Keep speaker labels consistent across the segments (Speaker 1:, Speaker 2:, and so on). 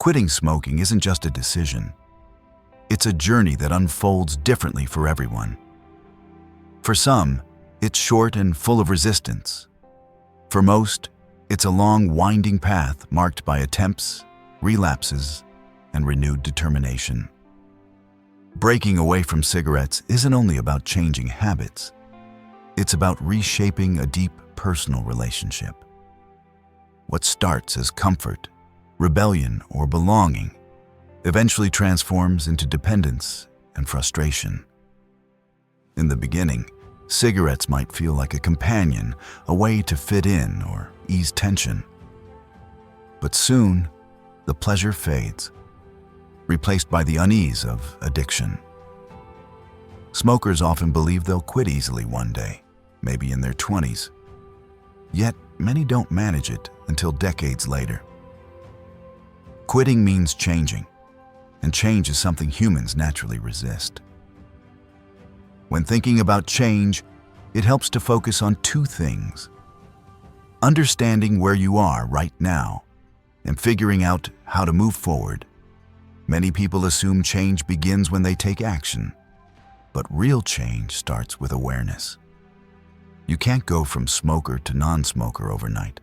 Speaker 1: Quitting smoking isn't just a decision. It's a journey that unfolds differently for everyone. For some, it's short and full of resistance. For most, it's a long, winding path marked by attempts, relapses, and renewed determination. Breaking away from cigarettes isn't only about changing habits. It's about reshaping a deep personal relationship. What starts as comfort, rebellion, or belonging eventually transforms into dependence and frustration. In the beginning, cigarettes might feel like a companion, a way to fit in or ease tension. But soon, the pleasure fades, replaced by the unease of addiction. Smokers often believe they'll quit easily one day, maybe in their 20s. Yet, many don't manage it until decades later. Quitting means changing, and change is something humans naturally resist. When thinking about change, it helps to focus on two things: understanding where you are right now and figuring out how to move forward. Many people assume change begins when they take action, but real change starts with awareness. You can't go from smoker to non-smoker overnight.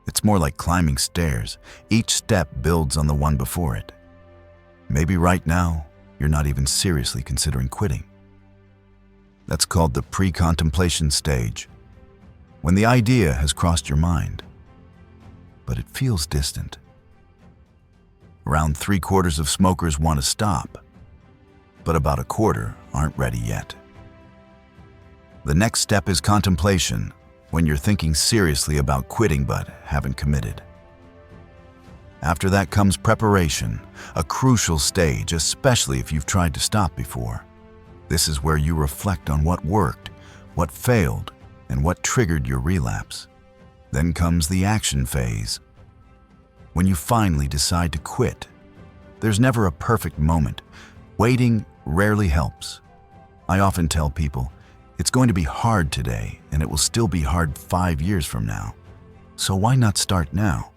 Speaker 1: It's more like climbing stairs. Each step builds on the one before it. Maybe right now, you're not even seriously considering quitting. That's called the pre-contemplation stage, when the idea has crossed your mind, but it feels distant. Around 3/4 of smokers want to stop, but about 1/4 aren't ready yet. The next step is contemplation, when you're thinking seriously about quitting but haven't committed. After that comes preparation, a crucial stage, especially if you've tried to stop before. This is where you reflect on what worked, what failed, and what triggered your relapse. Then comes the action phase. When you finally decide to quit, there's never a perfect moment. Waiting rarely helps. I often tell people, it's going to be hard today, and it will still be hard 5 years from now. So why not start now?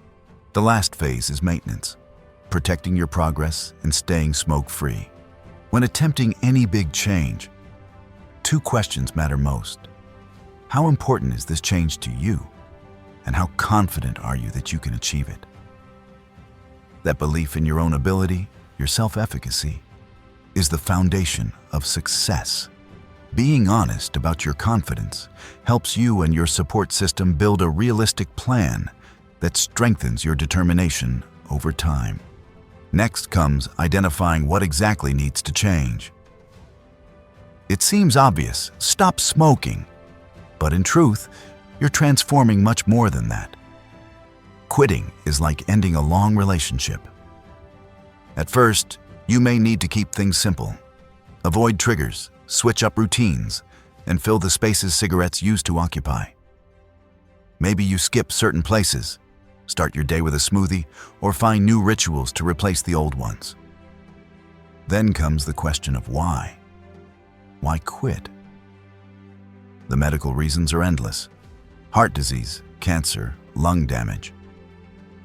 Speaker 1: The last phase is maintenance, protecting your progress and staying smoke-free. When attempting any big change, 2 questions matter most. How important is this change to you? And how confident are you that you can achieve it? That belief in your own ability, your self-efficacy, is the foundation of success. Being honest about your confidence helps you and your support system build a realistic plan that strengthens your determination over time. Next comes identifying what exactly needs to change. It seems obvious, stop smoking, but in truth, you're transforming much more than that. Quitting is like ending a long relationship. At first, you may need to keep things simple. Avoid triggers, switch up routines, and fill the spaces cigarettes used to occupy. Maybe you skip certain places, start your day with a smoothie, or find new rituals to replace the old ones. Then comes the question of why. Why quit? The medical reasons are endless: heart disease, cancer, lung damage.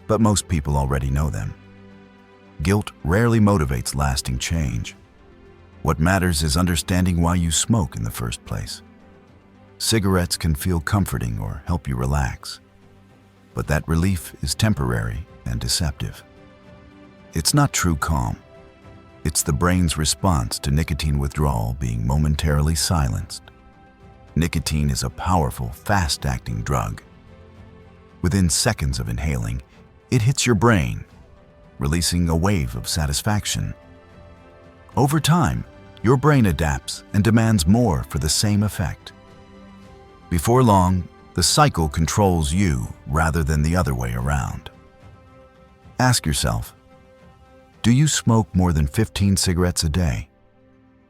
Speaker 1: But most people already know them. Guilt rarely motivates lasting change. What matters is understanding why you smoke in the first place. Cigarettes can feel comforting or help you relax, but that relief is temporary and deceptive. It's not true calm. It's the brain's response to nicotine withdrawal being momentarily silenced. Nicotine is a powerful, fast-acting drug. Within seconds of inhaling, it hits your brain, releasing a wave of satisfaction. Over time, your brain adapts and demands more for the same effect. Before long, the cycle controls you rather than the other way around. Ask yourself, do you smoke more than 15 cigarettes a day?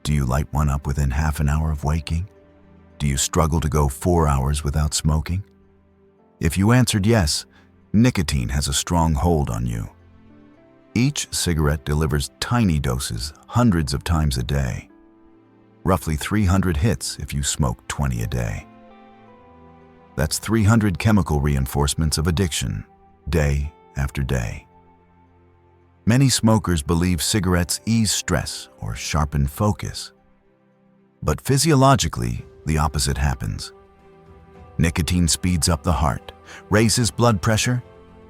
Speaker 1: Do you light one up within half an hour of waking? Do you struggle to go 4 hours without smoking? If you answered yes, nicotine has a strong hold on you. Each cigarette delivers tiny doses hundreds of times a day. Roughly 300 hits if you smoke 20 a day. That's 300 chemical reinforcements of addiction, day after day. Many smokers believe cigarettes ease stress or sharpen focus. But physiologically, the opposite happens. Nicotine speeds up the heart, raises blood pressure,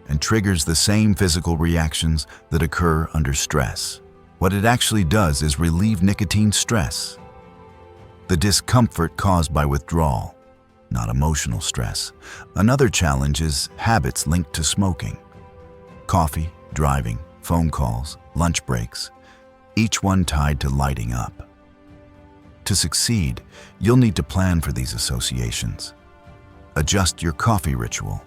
Speaker 1: and triggers the same physical reactions that occur under stress. What it actually does is relieve nicotine stress, the discomfort caused by withdrawal, not emotional stress. Another challenge is habits linked to smoking. Coffee, driving, phone calls, lunch breaks, each one tied to lighting up. To succeed, you'll need to plan for these associations. Adjust your coffee ritual.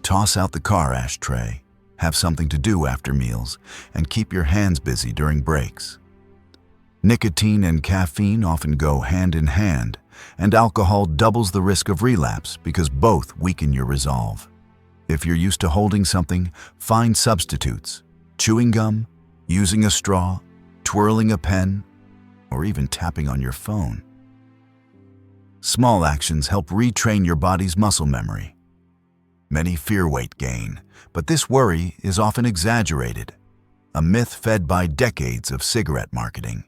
Speaker 1: Toss out the car ashtray, have something to do after meals, and keep your hands busy during breaks. Nicotine and caffeine often go hand in hand, and alcohol doubles the risk of relapse because both weaken your resolve. If you're used to holding something, find substitutes. Chewing gum, using a straw, twirling a pen, or even tapping on your phone. Small actions help retrain your body's muscle memory. Many fear weight gain, but this worry is often exaggerated, a myth fed by decades of cigarette marketing.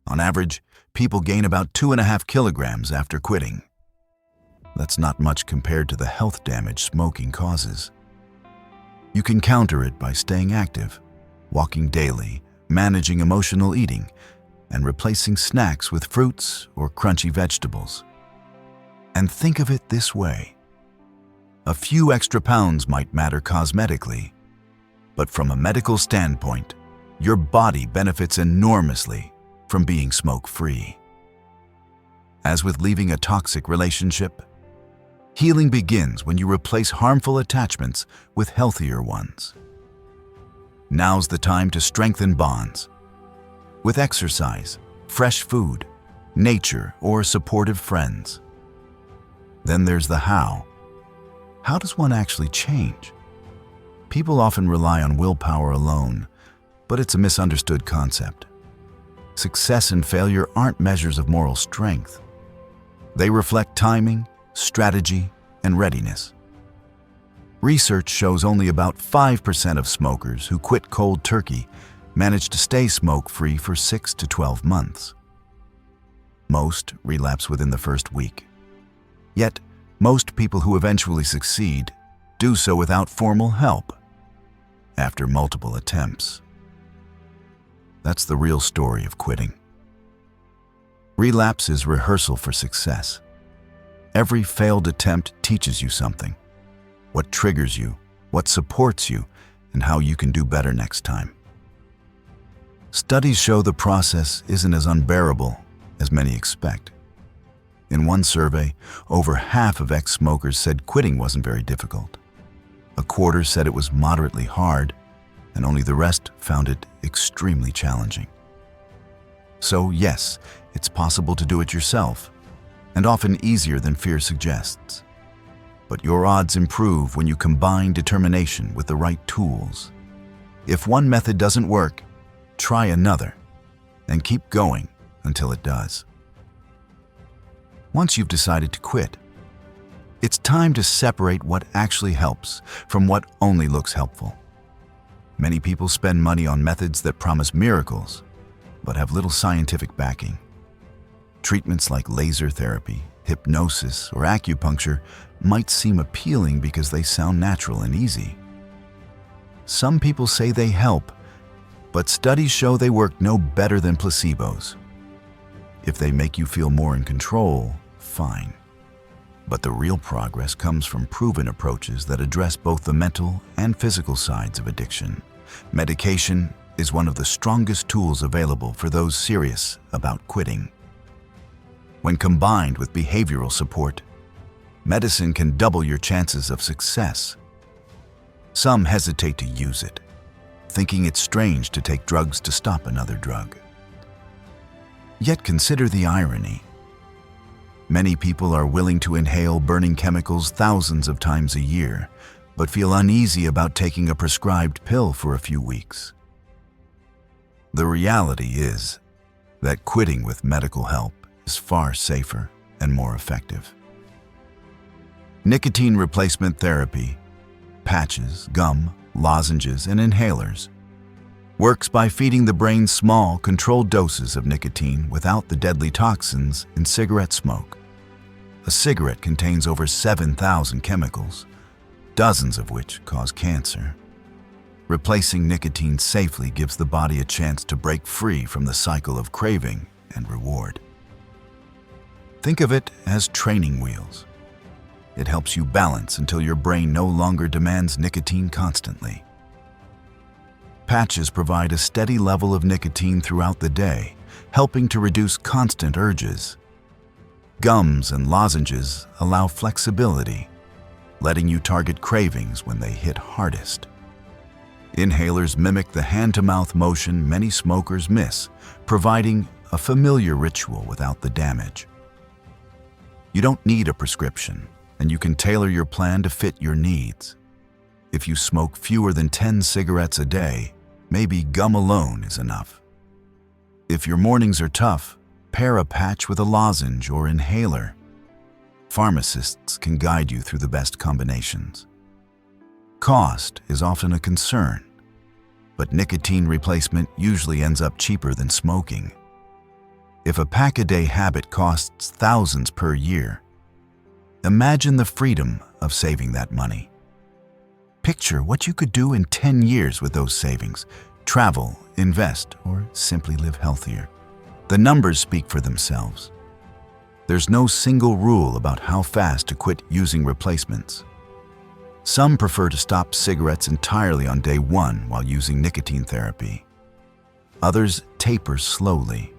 Speaker 1: On average, people gain about 2.5 kilograms after quitting. That's not much compared to the health damage smoking causes. You can counter it by staying active, walking daily, managing emotional eating, and replacing snacks with fruits or crunchy vegetables. And think of it this way. A few extra pounds might matter cosmetically, but from a medical standpoint, your body benefits enormously from being smoke-free. As with leaving a toxic relationship, healing begins when you replace harmful attachments with healthier ones. Now's the time to strengthen bonds. With exercise, fresh food, nature, or supportive friends. Then there's the how. How does one actually change? People often rely on willpower alone, but it's a misunderstood concept. Success and failure aren't measures of moral strength. They reflect timing, strategy, and readiness. Research shows only about 5% of smokers who quit cold turkey manage to stay smoke-free for 6 to 12 months. Most relapse within the first week. Yet, most people who eventually succeed do so without formal help, after multiple attempts. That's the real story of quitting. Relapse is rehearsal for success. Every failed attempt teaches you something. What triggers you, what supports you, and how you can do better next time. Studies show the process isn't as unbearable as many expect. In one survey, over half of ex-smokers said quitting wasn't very difficult. A quarter said it was moderately hard, and only the rest found it extremely challenging. So yes, it's possible to do it yourself, and often easier than fear suggests. But your odds improve when you combine determination with the right tools. If one method doesn't work, try another, and keep going until it does. Once you've decided to quit, it's time to separate what actually helps from what only looks helpful. Many people spend money on methods that promise miracles, but have little scientific backing. Treatments like laser therapy, hypnosis, or acupuncture might seem appealing because they sound natural and easy. Some people say they help, but studies show they work no better than placebos. If they make you feel more in control, fine. But the real progress comes from proven approaches that address both the mental and physical sides of addiction. Medication is one of the strongest tools available for those serious about quitting. When combined with behavioral support, medicine can double your chances of success. Some hesitate to use it, thinking it's strange to take drugs to stop another drug. Yet consider the irony. Many people are willing to inhale burning chemicals thousands of times a year, but feel uneasy about taking a prescribed pill for a few weeks. The reality is that quitting with medical help is far safer and more effective. Nicotine replacement therapy, patches, gum, lozenges, and inhalers Works by feeding the brain small, controlled doses of nicotine without the deadly toxins in cigarette smoke. A cigarette contains over 7,000 chemicals, dozens of which cause cancer. Replacing nicotine safely gives the body a chance to break free from the cycle of craving and reward. Think of it as training wheels. It helps you balance until your brain no longer demands nicotine constantly. Patches provide a steady level of nicotine throughout the day, helping to reduce constant urges. Gums and lozenges allow flexibility, letting you target cravings when they hit hardest. Inhalers mimic the hand-to-mouth motion many smokers miss, providing a familiar ritual without the damage. You don't need a prescription, and you can tailor your plan to fit your needs. If you smoke fewer than 10 cigarettes a day, maybe gum alone is enough. If your mornings are tough, pair a patch with a lozenge or inhaler. Pharmacists can guide you through the best combinations. Cost is often a concern, but nicotine replacement usually ends up cheaper than smoking. If a pack-a-day habit costs thousands per year, imagine the freedom of saving that money. Picture what you could do in 10 years with those savings. Travel, invest, or simply live healthier. The numbers speak for themselves. There's no single rule about how fast to quit using replacements. Some prefer to stop cigarettes entirely on day one while using nicotine therapy. Others taper slowly.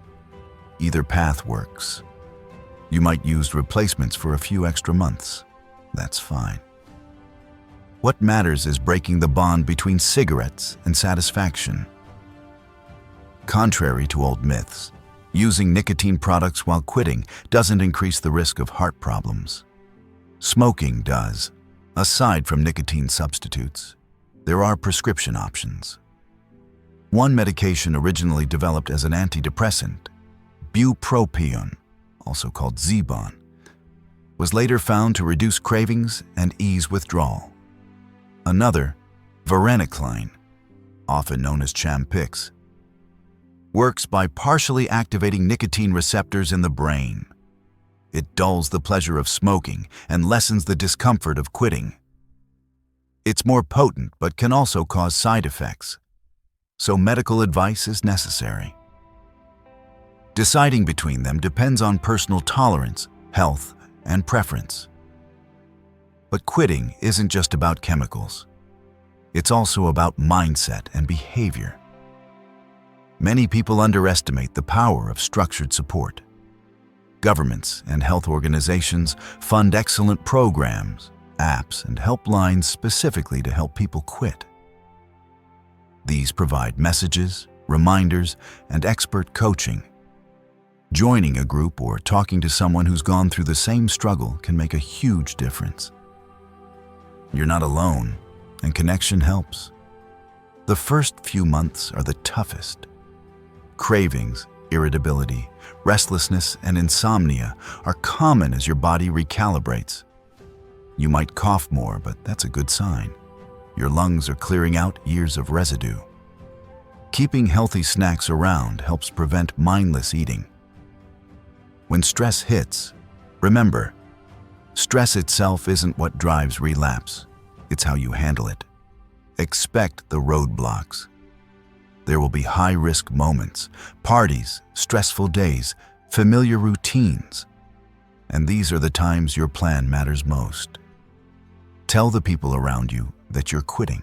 Speaker 1: Either path works. You might use replacements for a few extra months. That's fine. What matters is breaking the bond between cigarettes and satisfaction. Contrary to old myths, using nicotine products while quitting doesn't increase the risk of heart problems. Smoking does. Aside from nicotine substitutes, there are prescription options. One medication originally developed as an antidepressant, bupropion, also called Zebon, was later found to reduce cravings and ease withdrawal. Another, varenicline, often known as Champix, works by partially activating nicotine receptors in the brain. It dulls the pleasure of smoking and lessens the discomfort of quitting. It's more potent but can also cause side effects, so medical advice is necessary. Deciding between them depends on personal tolerance, health, and preference. But quitting isn't just about chemicals. It's also about mindset and behavior. Many people underestimate the power of structured support. Governments and health organizations fund excellent programs, apps, and helplines specifically to help people quit. These provide messages, reminders, and expert coaching. Joining a group or talking to someone who's gone through the same struggle can make a huge difference. You're not alone, and connection helps. The first few months are the toughest. Cravings, irritability, restlessness, and insomnia are common as your body recalibrates. You might cough more, but that's a good sign. Your lungs are clearing out years of residue. Keeping healthy snacks around helps prevent mindless eating. When stress hits, remember, stress itself isn't what drives relapse. It's how you handle it. Expect the roadblocks. There will be high-risk moments, parties, stressful days, familiar routines. And these are the times your plan matters most. Tell the people around you that you're quitting.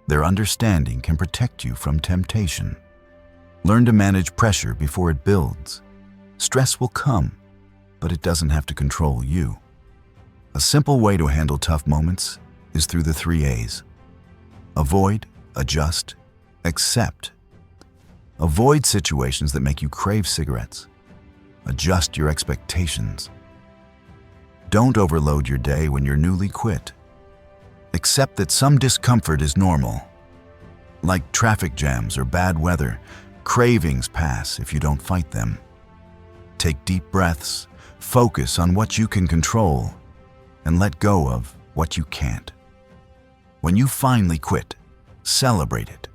Speaker 1: Their understanding can protect you from temptation. Learn to manage pressure before it builds. Stress will come, but it doesn't have to control you. A simple way to handle tough moments is through the 3 A's. Avoid, adjust, accept. Avoid situations that make you crave cigarettes. Adjust your expectations. Don't overload your day when you're newly quit. Accept that some discomfort is normal. Like traffic jams or bad weather, cravings pass if you don't fight them. Take deep breaths, focus on what you can control, and let go of what you can't. When you finally quit, celebrate it.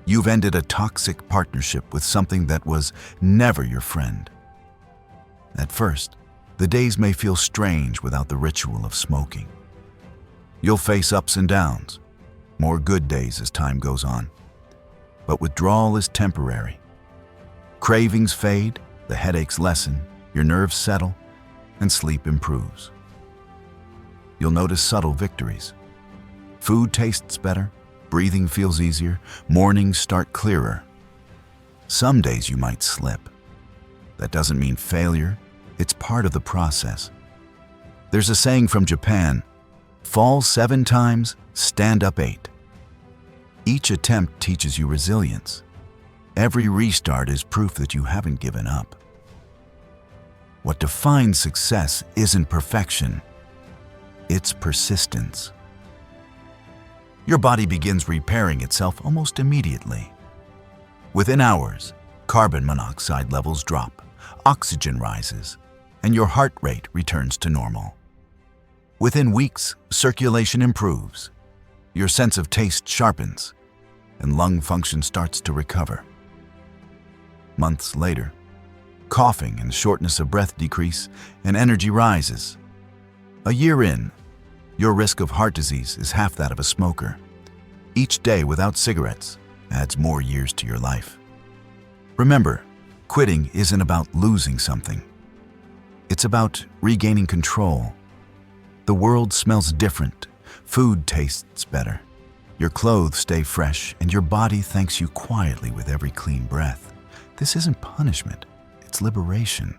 Speaker 1: You've ended a toxic partnership with something that was never your friend. At first, the days may feel strange without the ritual of smoking. You'll face ups and downs, more good days as time goes on. But withdrawal is temporary. Cravings fade, the headaches lessen, your nerves settle, and sleep improves. You'll notice subtle victories. Food tastes better, breathing feels easier, mornings start clearer. Some days you might slip. That doesn't mean failure, it's part of the process. There's a saying from Japan, fall 7 times, stand up 8. Each attempt teaches you resilience. Every restart is proof that you haven't given up. What defines success isn't perfection, it's persistence. Your body begins repairing itself almost immediately. Within hours, carbon monoxide levels drop, oxygen rises, and your heart rate returns to normal. Within weeks, circulation improves, your sense of taste sharpens, and lung function starts to recover. Months later, coughing and shortness of breath decrease and energy rises. A year in, your risk of heart disease is half that of a smoker. Each day without cigarettes adds more years to your life. Remember, quitting isn't about losing something. It's about regaining control. The world smells different, food tastes better, your clothes stay fresh, and your body thanks you quietly with every clean breath. This isn't punishment, it's liberation.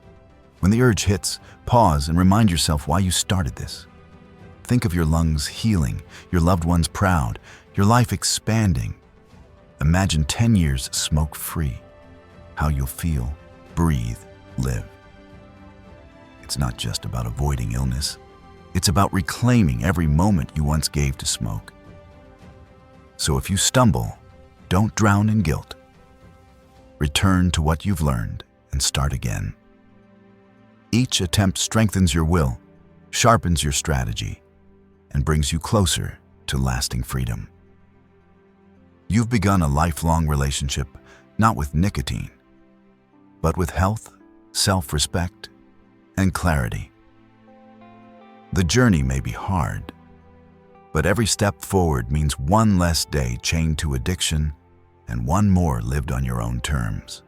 Speaker 1: When the urge hits, pause and remind yourself why you started this. Think of your lungs healing, your loved ones proud, your life expanding. Imagine 10 years smoke-free. How you'll feel, breathe, live. It's not just about avoiding illness. It's about reclaiming every moment you once gave to smoke. So if you stumble, don't drown in guilt. Return to what you've learned and start again. Each attempt strengthens your will, sharpens your strategy, and brings you closer to lasting freedom. You've begun a lifelong relationship, not with nicotine, but with health, self-respect, and clarity. The journey may be hard, but every step forward means one less day chained to addiction and one more lived on your own terms.